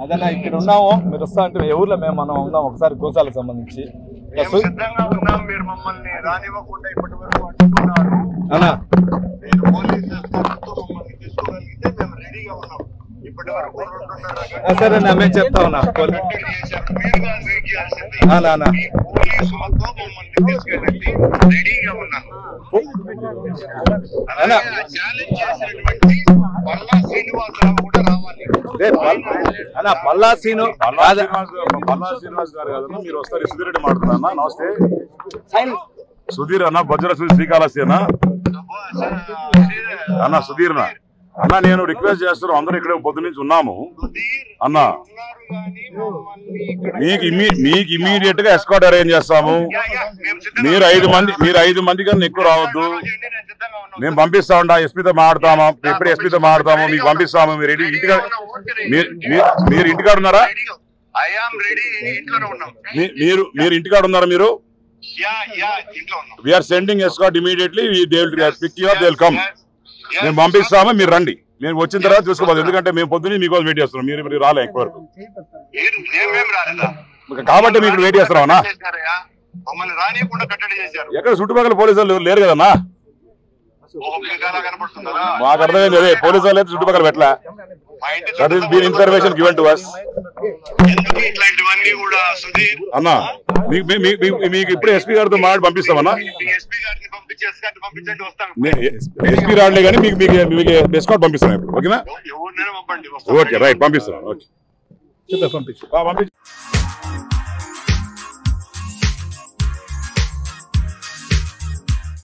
అదన్నా ఇక్కడ ఉన్నాము, మీరు వస్తా అంటే ఏ ఊర్లో మనం ఉన్నాం ఒకసారి గోశాలకు సంబంధించి సిద్ధంగా ఉన్నాం. మీరు మమ్మల్ని రానివ్వకుండా ఇప్పటి వరకు అడ్డుకున్నారు అన్నా. మీరు పోలీసు మమ్మల్ని తీసుకోగలిగితే మేము రెడీగా ఉన్నాం. ఇప్పటి వరకు సరే అన్న, మేము చెప్తా ఉన్నా. పోలీసులతో మమ్మల్ని తీసుకెళ్ళండి, రెడీగా ఉన్నాం. ఛాలెంజ్ చేసినటువంటి పల్లా శ్రీనివాసరావు కూడా రావాలి. పల్లా శ్రీనివాస్ గారు కాదన్నా, మీరు వస్తారు. సుధీర్ రెడ్డి మాట్లాడుతున్నా. నమస్తే సుధీర్ అన్న, బొజ్జల శ్రీకాళహస్తి అన్న సుధీర్ అన్న, నేను రిక్వెస్ట్ చేస్తున్నాను. అందరూ ఇక్కడ పొద్దు నుంచి ఉన్నాము అన్న. మీకు ఇమీడియట్ గా ఎస్కాట్ అరేంజ్ చేస్తాము. మీరు 5 మంది కన్నా ఎక్కువ రావద్దు. మేము పంపిస్తా ఉంటా, ఎస్పీతో మాట్లాడతాము. ఎప్పుడు ఎస్పీతో మాట్లాడతాము, మీకు పంపిస్తాము. మీరు మీరు ఇంటికాడ ఉన్నారా? మీరు ఇంటికాడ ఉన్నారా? మీరు we're sending escort immediately. They will pick you up, they will come. మేము పంపిస్తాము, మీరు రండి. మేము వచ్చిన తర్వాత చూసుకోవాలి. ఎందుకంటే మేము పొద్దున్నే మీకోసం వెయిట్ చేస్తున్నాం. మీరు రాలే ఎక్కువ వరకు కాబట్టి మీకు వెయిట్ చేస్తున్నామన్నా. ఎక్కడ చుట్టుపక్కల పోలీసులు లేరు కదన్నా. మాకు అర్థమైంది. అదే పోలీసు వాళ్ళు అయితే చుట్టుపక్కల పెట్టలే. That is been information given to us అన్నా. మీకు ఇప్పుడు ఎస్పీ గారితో మాట్లాడి పంపిస్తామన్నా. ఎస్పీ రాలే కానీ మీకు ఎస్కాట్ పంపిస్తాం ఇప్పుడు. ఓకేనా? ఓకే రైట్, పంపిస్తాం. ఓకే పంపించు.